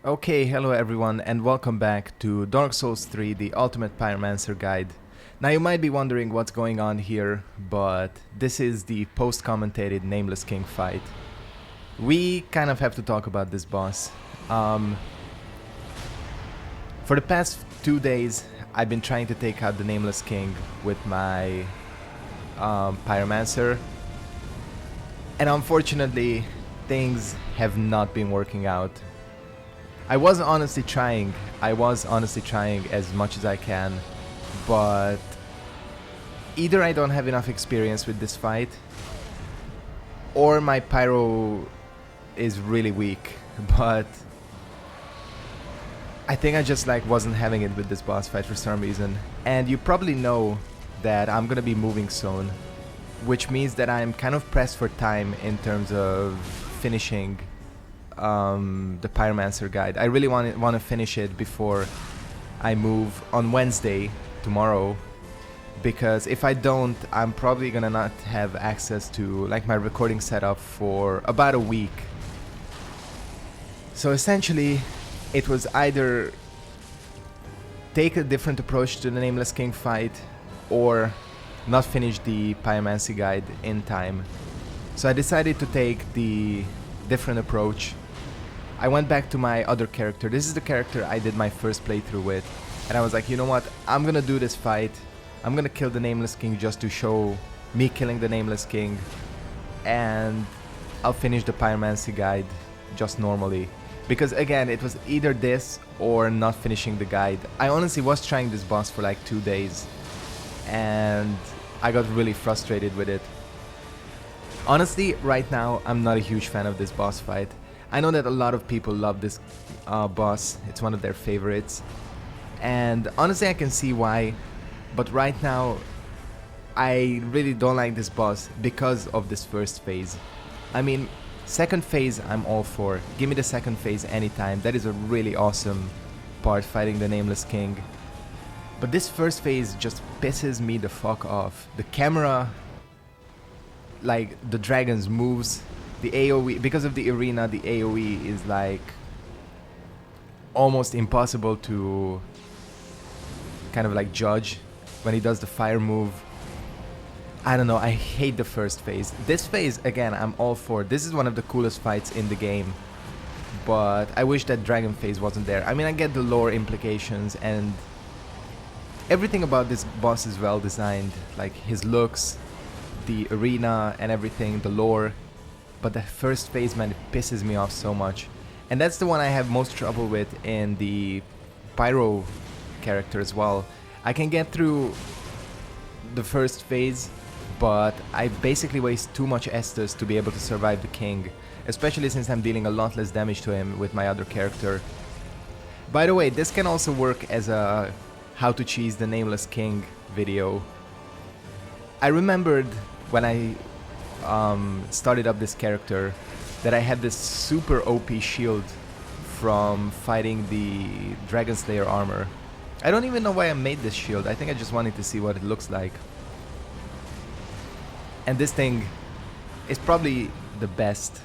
Okay, hello everyone and welcome back to Dark Souls 3, the Ultimate Pyromancer Guide. Now you might be wondering what's going on here, but this is the post-commentated Nameless King fight. We kind of have to talk about this boss. For the past 2 days, I've been trying to take out the Nameless King with my Pyromancer, and unfortunately, things have not been working out. I was honestly trying as much as I can, but either I don't have enough experience with this fight, or my pyro is really weak, but I think I just wasn't having it with this boss fight for some reason. And you probably know that I'm gonna be moving soon, which means that I'm kind of pressed for time in terms of finishing the Pyromancer guide. I really want to finish it before I move on Wednesday, tomorrow, because if I don't, I'm probably gonna not have access to my recording setup for about a week. So essentially, it was either take a different approach to the Nameless King fight, or not finish the Pyromancy guide in time. So I decided to take the different approach. I went back to my other character. This is the character I did my first playthrough with. And I was like, you know what? I'm gonna do this fight. I'm gonna kill the Nameless King just to show me killing the Nameless King. And I'll finish the Pyromancy guide just normally. Because again, it was either this or not finishing the guide. I honestly was trying this boss for 2 days. And I got really frustrated with it. Honestly, right now, I'm not a huge fan of this boss fight. I know that a lot of people love this boss. It's one of their favorites. And honestly, I can see why. But right now, I really don't like this boss because of this first phase. I mean, second phase, I'm all for. Give me the second phase anytime. That is a really awesome part, fighting the Nameless King. But this first phase just pisses me the fuck off. The camera, the dragon's moves, the AoE, because of the arena, the AoE is almost impossible to kind of judge when he does the fire move. I don't know, I hate the first phase. This phase, again, I'm all for. This is one of the coolest fights in the game, but I wish that dragon phase wasn't there. I mean, I get the lore implications and everything about this boss is well designed, his looks, the arena and everything, the lore. But the first phase, man, it pisses me off so much. And that's the one I have most trouble with in the Pyro character as well. I can get through the first phase, but I basically waste too much Estus to be able to survive the king. Especially since I'm dealing a lot less damage to him with my other character. By the way, this can also work as a how to cheese the Nameless King video. I remembered when I started up this character that I had this super OP shield from fighting the Dragon Slayer armor. I don't even know why I made this shield. I think I just wanted to see what it looks like. And this thing is probably the best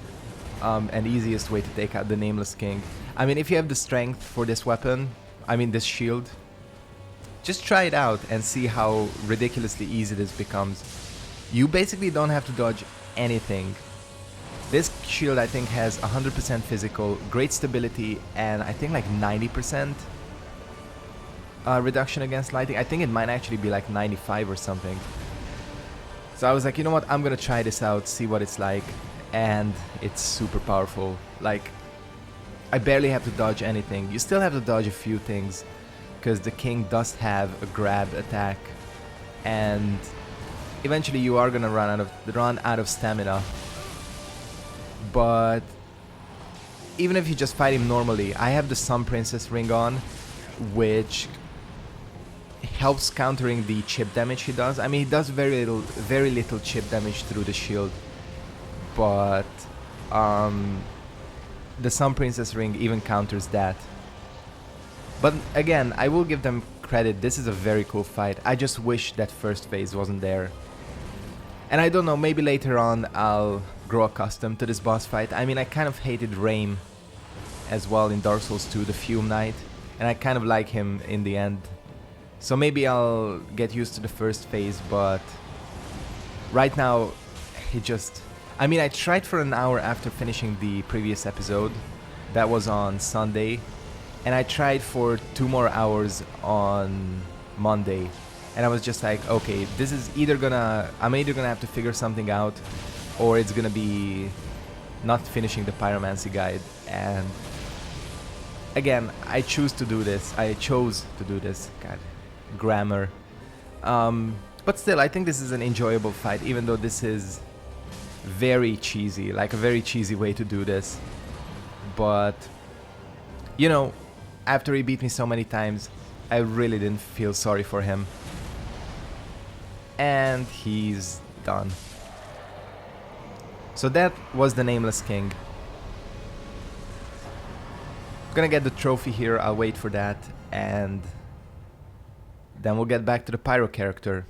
and easiest way to take out the Nameless King. I mean, if you have the strength for this weapon, I mean this shield, just try it out and see how ridiculously easy this becomes. You basically don't have to dodge anything. This shield, I think, has 100% physical, great stability, and I think 90% reduction against lighting. I think it might actually be 95 or something. So I was like, you know what, I'm gonna try this out, see what it's like, and it's super powerful. I barely have to dodge anything. You still have to dodge a few things, because the king does have a grab attack, and eventually you are gonna run out of stamina. But even if you just fight him normally, I have the Sun Princess ring on, which helps countering the chip damage he does. I mean, he does very little chip damage through the shield, but the Sun Princess ring even counters that. But again, I will give them credit. This is a very cool fight. I just wish that first phase wasn't there. And I don't know, maybe later on I'll grow accustomed to this boss fight. I mean, I kind of hated Raim as well in Dark Souls 2, the Fume Knight, and I kind of like him in the end. So maybe I'll get used to the first phase, but right now, he just... I mean, I tried for an hour after finishing the previous episode. That was on Sunday. And I tried for 2 more hours on Monday. And I was just like, okay, this is either gonna... I'm either gonna have to figure something out, or it's gonna be not finishing the Pyromancy guide. And again, I chose to do this. God, grammar. But still, I think this is an enjoyable fight, even though this is very cheesy, like a very cheesy way to do this. But, you know, after he beat me so many times, I really didn't feel sorry for him. And he's done. So that was the Nameless King. Gonna get the trophy here, I'll wait for that, and then we'll get back to the Pyro character.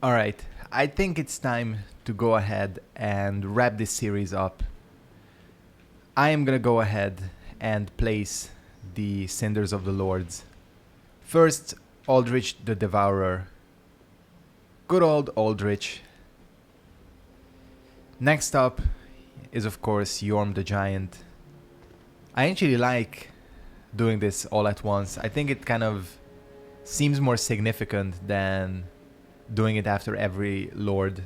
Alright, I think it's time to go ahead and wrap this series up. I am gonna go ahead and place the Cinders of the Lords. First, Aldrich the Devourer. Good old Aldrich. Next up is of course Yorm the Giant. I actually like doing this all at once. I think it kind of seems more significant than doing it after every lord.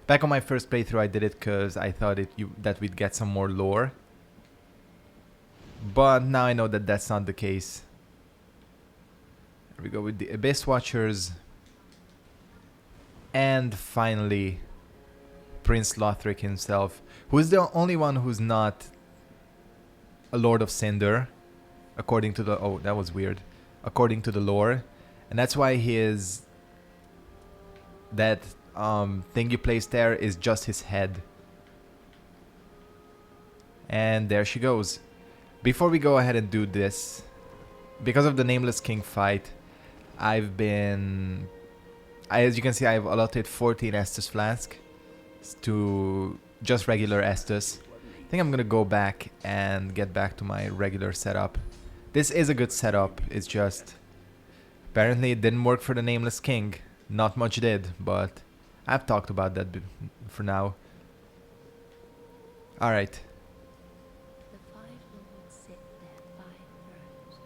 Back on my first playthrough I did it because I thought that we'd get some more lore. But now I know that that's not the case. Here we go with the Abyss Watchers. And finally, Prince Lothric himself, who is the only one who's not a Lord of Cinder, according to the... Oh, that was weird. According to the lore. And that's why he is... That thing you placed there is just his head. And there she goes. Before we go ahead and do this, because of the Nameless King fight, I've been... As you can see, I've allotted 14 Estus Flask to just regular Estus. I think I'm gonna go back and get back to my regular setup. This is a good setup, it's just... Apparently it didn't work for the Nameless King. Not much did, but I've talked about that for now. Alright. The 5 lords sit their 5 thrones,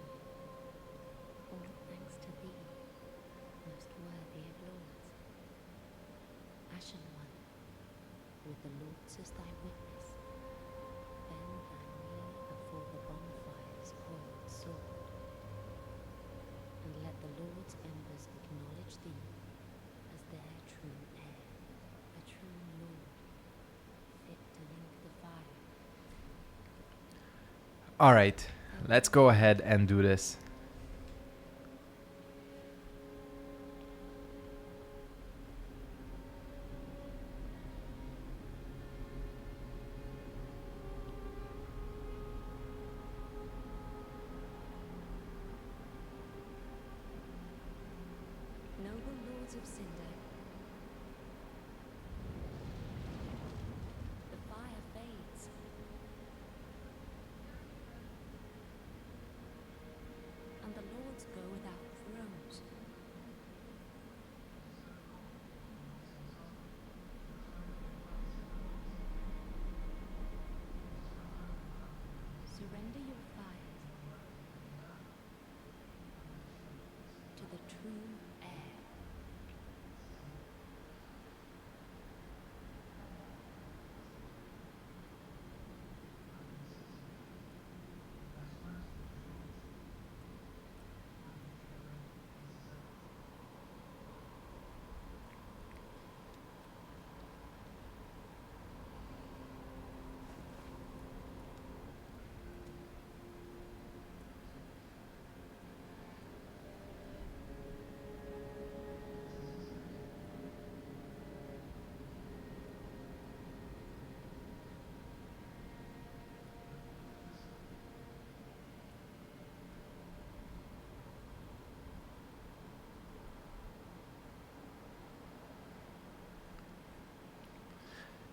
all thanks to thee, most worthy of lords. Ashen one, with the lords as thy witness, bend thy knee before the bonfire's coiled sword, and let the lords' embers acknowledge thee as their true heir, a true lord, fit to link the fire. Alright, let's go ahead and do this. Noble lords of Cinder, the fire fades.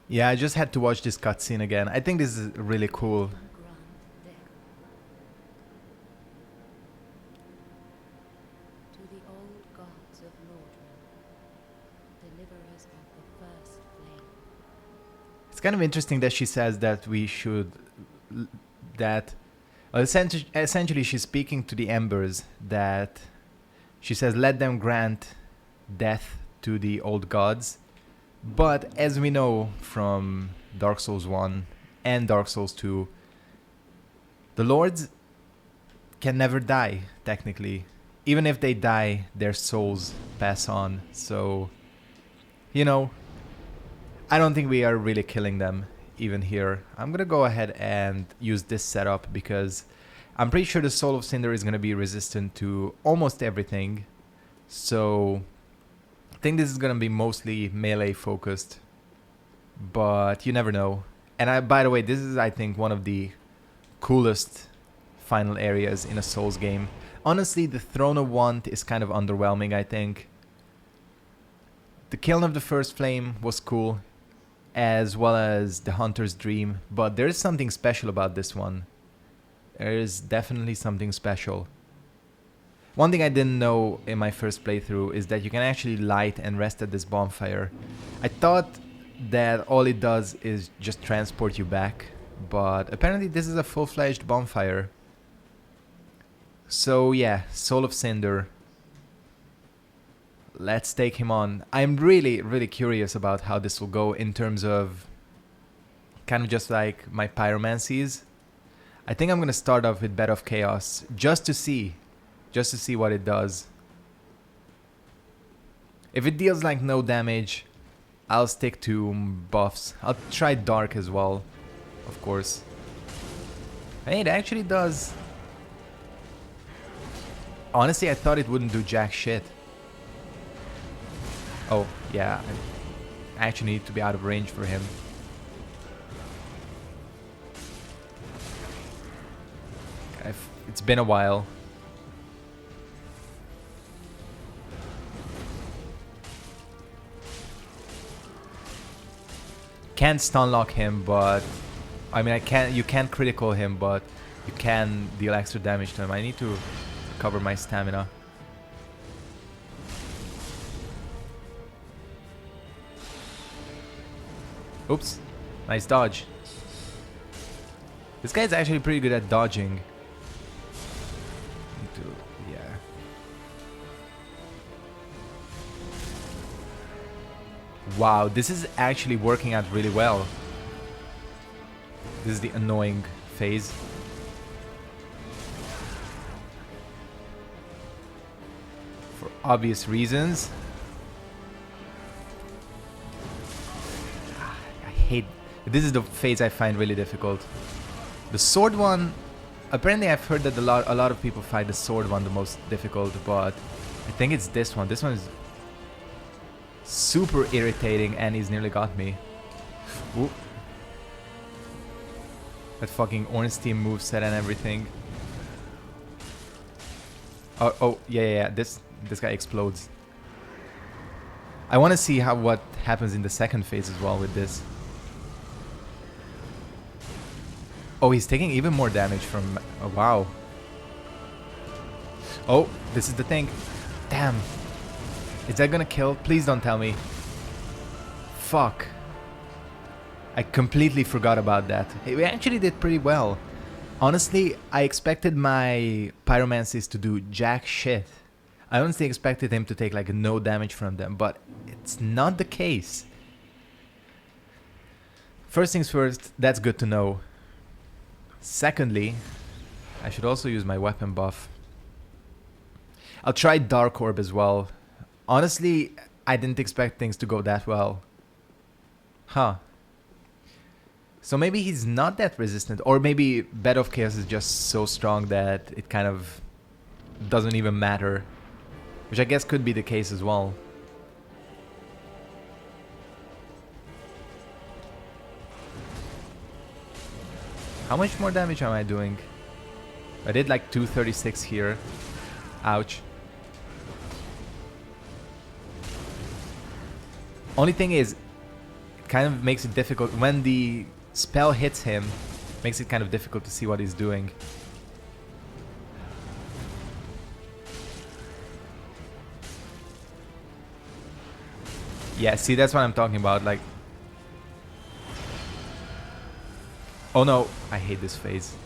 Yeah, I just had to watch this cutscene again. I think this is really cool. Grant death to the old gods of Lordran, deliverers of the first flame. It's kind of interesting that she says that we should... that... essentially she's speaking to the embers, that she says let them grant death to the old gods. But as we know from Dark Souls 1 and Dark Souls 2, the lords can never die, technically. Even if they die, their souls pass on. So, you know, I don't think we are really killing them even here. I'm gonna go ahead and use this setup because I'm pretty sure the Soul of Cinder is gonna be resistant to almost everything. So I think this is gonna be mostly melee focused, but you never know. And by the way, this is, I think, one of the coolest final areas in a Souls game. Honestly, the Throne of Want is kind of underwhelming, I think. The Kiln of the First Flame was cool, as well as the Hunter's Dream, but there is something special about this one. There is definitely something special. One thing I didn't know in my first playthrough is that you can actually light and rest at this bonfire. I thought that all it does is just transport you back, but apparently this is a full-fledged bonfire. So yeah, Soul of Cinder. Let's take him on. I'm really, really curious about how this will go in terms of kind of just like my pyromancies. I think I'm gonna start off with Bed of Chaos just to see what it does. If it deals like no damage, I'll stick to buffs. I'll try Dark as well, of course. Hey, it actually does. Honestly, I thought it wouldn't do jack shit. Oh, yeah. I actually need to be out of range for him. It's been a while. Can't stun lock him, but I mean, you can't critical him, but you can deal extra damage to him. I need to cover my stamina. Oops, nice dodge. This guy's actually pretty good at dodging. Yeah. Wow, this is actually working out really well. This is the annoying phase. For obvious reasons. I hate... This is the phase I find really difficult. The sword one... Apparently I've heard that a lot of people find the sword one the most difficult, but I think it's this one. This one is super irritating and he's nearly got me. Ooh. That fucking Ornstein moveset and everything. Oh, yeah. This guy explodes. I want to see what happens in the second phase as well with this. Oh, he's taking even more damage from... Oh, wow. Oh, this is the thing. Damn. Is that gonna kill? Please don't tell me. Fuck. I completely forgot about that. We actually did pretty well. Honestly, I expected my pyromancies to do jack shit. I honestly expected him to take like no damage from them, but it's not the case. First things first, that's good to know. Secondly, I should also use my weapon buff. I'll try Dark Orb as well. Honestly, I didn't expect things to go that well. Huh. So maybe he's not that resistant, or maybe Bed of Chaos is just so strong that it kind of doesn't even matter. Which I guess could be the case as well. How much more damage am I doing? I did like 236 here. Ouch. Only thing is, kind of makes it difficult when the spell hits him. Makes it kind of difficult to see what he's doing. Yeah, see, that's what I'm talking about. Like, oh no, I hate this phase.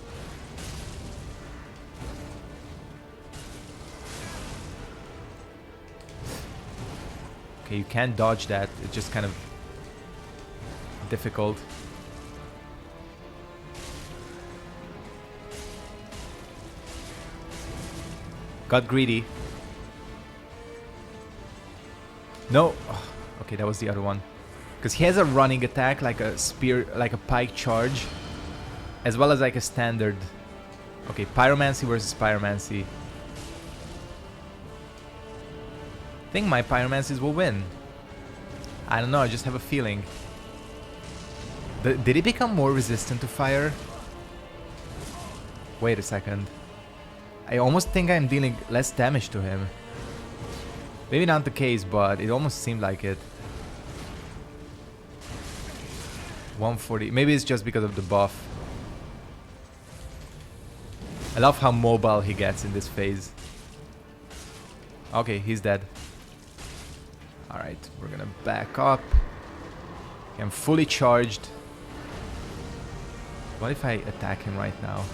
Okay, you can't dodge that. It's just kind of difficult. Got greedy. No. Oh, okay, that was the other one. Because he has a running attack, like a spear, like a pike charge, as well as like a standard. Okay, Pyromancy versus Pyromancy. I think my Pyromancies will win. I don't know, I just have a feeling. Did he become more resistant to fire? Wait a second. I almost think I'm dealing less damage to him. Maybe not the case, but it almost seemed like it. 140. Maybe it's just because of the buff. I love how mobile he gets in this phase. Okay, he's dead. Alright, we're gonna back up. I'm fully charged. What if I attack him right now?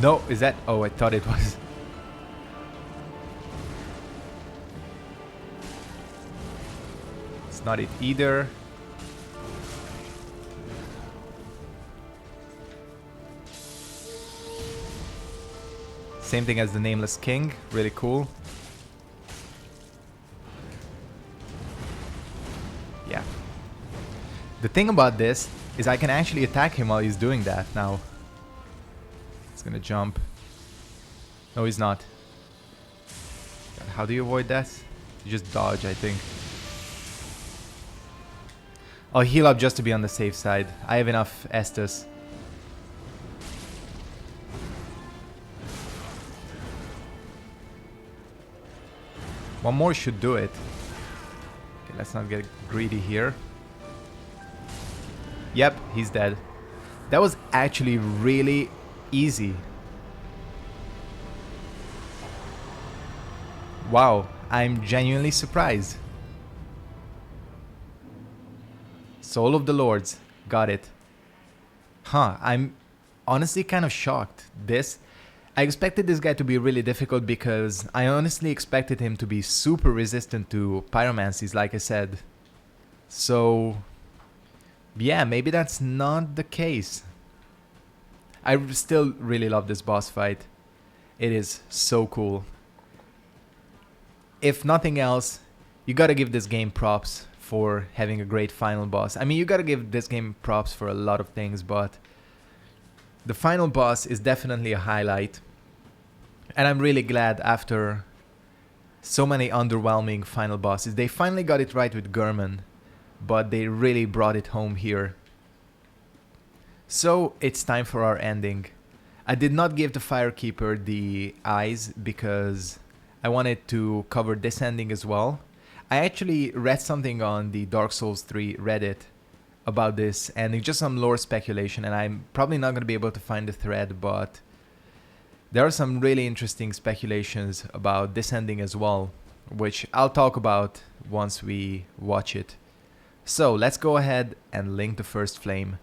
No, is that? Oh, I thought it was. It's not it either. Same thing as the Nameless King, really cool. Yeah. The thing about this is I can actually attack him while he's doing that now. He's gonna jump. No, he's not. God, how do you avoid that? You just dodge, I think. I'll heal up just to be on the safe side. I have enough Estus. One more should do it. Okay, let's not get greedy here. Yep, he's dead. That was actually really easy. Wow, I'm genuinely surprised. Soul of the Lords, got it. Huh, I'm honestly kind of shocked. I expected this guy to be really difficult because I honestly expected him to be super resistant to pyromancies, like I said. So, yeah, maybe that's not the case. I still really love this boss fight. It is so cool. If nothing else, you gotta give this game props for having a great final boss. I mean, you gotta give this game props for a lot of things, but the final boss is definitely a highlight. And I'm really glad after so many underwhelming final bosses. They finally got it right with Gurman, but they really brought it home here. So it's time for our ending. I did not give the Firekeeper the eyes because I wanted to cover this ending as well. I actually read something on the Dark Souls 3 Reddit about this ending, just some lore speculation, and I'm probably not going to be able to find the thread, but there are some really interesting speculations about this ending as well, which I'll talk about once we watch it. So let's go ahead and link the first flame.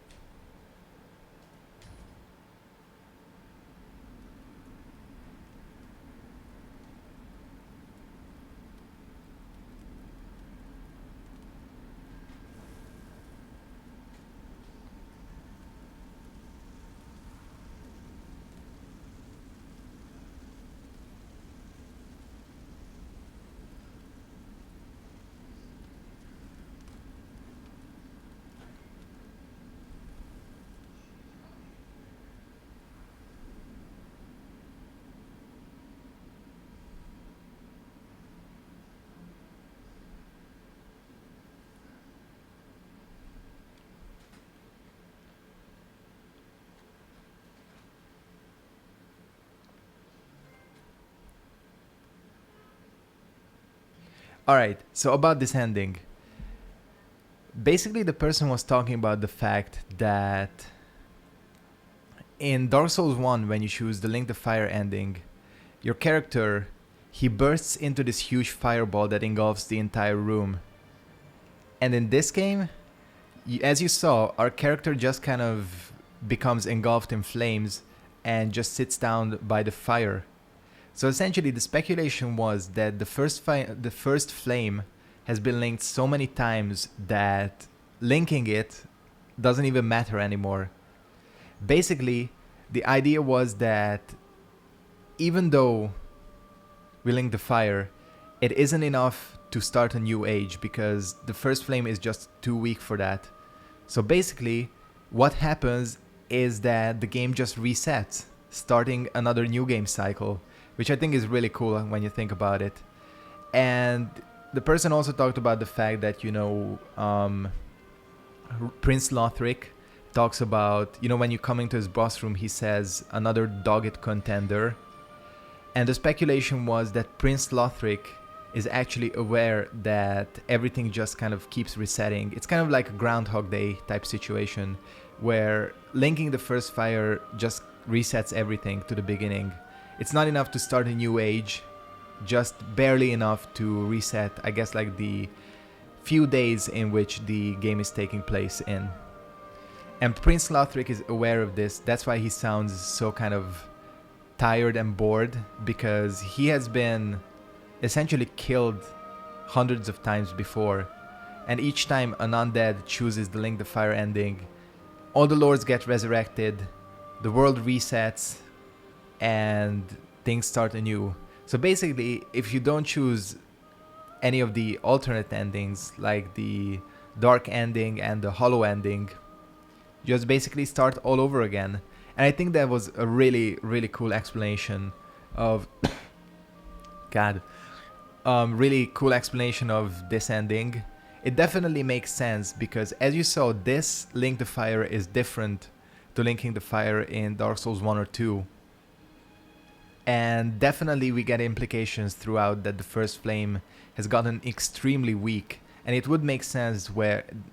Alright, so about this ending. Basically, the person was talking about the fact that in Dark Souls 1, when you choose the Link the Fire ending, your character, he bursts into this huge fireball that engulfs the entire room. And in this game, as you saw, our character just kind of becomes engulfed in flames and just sits down by the fire. So essentially, the speculation was that the first flame has been linked so many times that linking it doesn't even matter anymore. Basically, the idea was that even though we link the fire, it isn't enough to start a new age because the first flame is just too weak for that. So basically, what happens is that the game just resets, starting another new game cycle, which I think is really cool when you think about it. And the person also talked about the fact that, Prince Lothric talks about, when you come into his boss room, he says another dogged contender. And the speculation was that Prince Lothric is actually aware that everything just kind of keeps resetting. It's kind of like a Groundhog Day type situation where linking the first fire just resets everything to the beginning. It's not enough to start a new age, just barely enough to reset, I guess, like the few days in which the game is taking place in. And Prince Lothric is aware of this. That's why he sounds so kind of tired and bored, because he has been essentially killed hundreds of times before, and each time an undead chooses the Link the Fire ending, all the lords get resurrected, the world resets, and things start anew. So basically, if you don't choose any of the alternate endings, like the dark ending and the hollow ending, you just basically start all over again. And I think that was a really, really cool explanation of really cool explanation of this ending. It definitely makes sense because, as you saw, this Link the Fire is different to linking the fire in Dark Souls 1 or 2. And definitely we get implications throughout that the first flame has gotten extremely weak. And it would make sense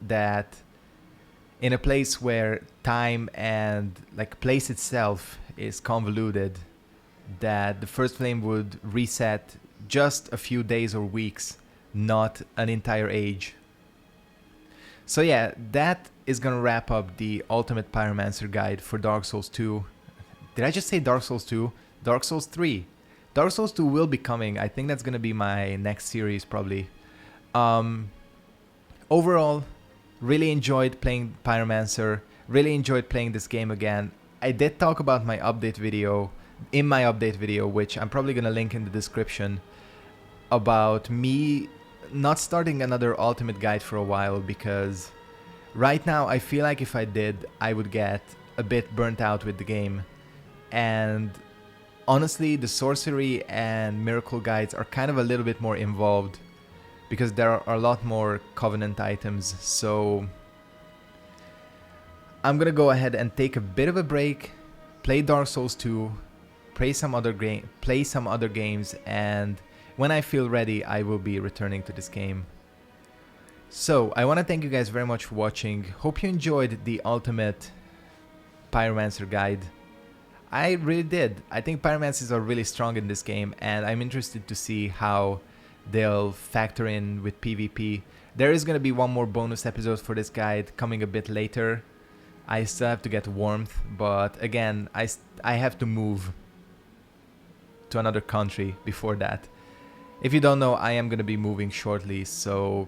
that in a place where time and like place itself is convoluted, that the first flame would reset just a few days or weeks, not an entire age. So yeah, that is gonna wrap up the Ultimate Pyromancer guide for Dark Souls 2. Did I just say Dark Souls 2? Dark Souls 3. Dark Souls 2 will be coming. I think that's gonna be my next series probably. Overall, really enjoyed playing Pyromancer. Really enjoyed playing this game again. I did talk about my update video, which I'm probably gonna link in the description, about me not starting another Ultimate guide for a while, because right now I feel like if I did, I would get a bit burnt out with the game. And honestly, the sorcery and miracle guides are kind of a little bit more involved because there are a lot more Covenant items. So I'm gonna go ahead and take a bit of a break, play Dark Souls 2, play some other games, and when I feel ready, I will be returning to this game. So I want to thank you guys very much for watching. Hope you enjoyed the Ultimate Pyromancer guide. I really did. I think Pyromancers are really strong in this game, and I'm interested to see how they'll factor in with PvP. There is going to be one more bonus episode for this guide coming a bit later. I still have to get warmth, but again, I have to move to another country before that. If you don't know, I am going to be moving shortly, so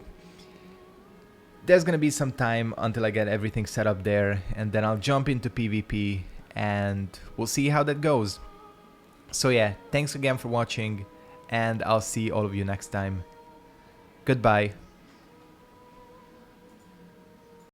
there's going to be some time until I get everything set up there, and then I'll jump into PvP and we'll see how that goes. So yeah, thanks again for watching, and I'll see all of you next time. Goodbye.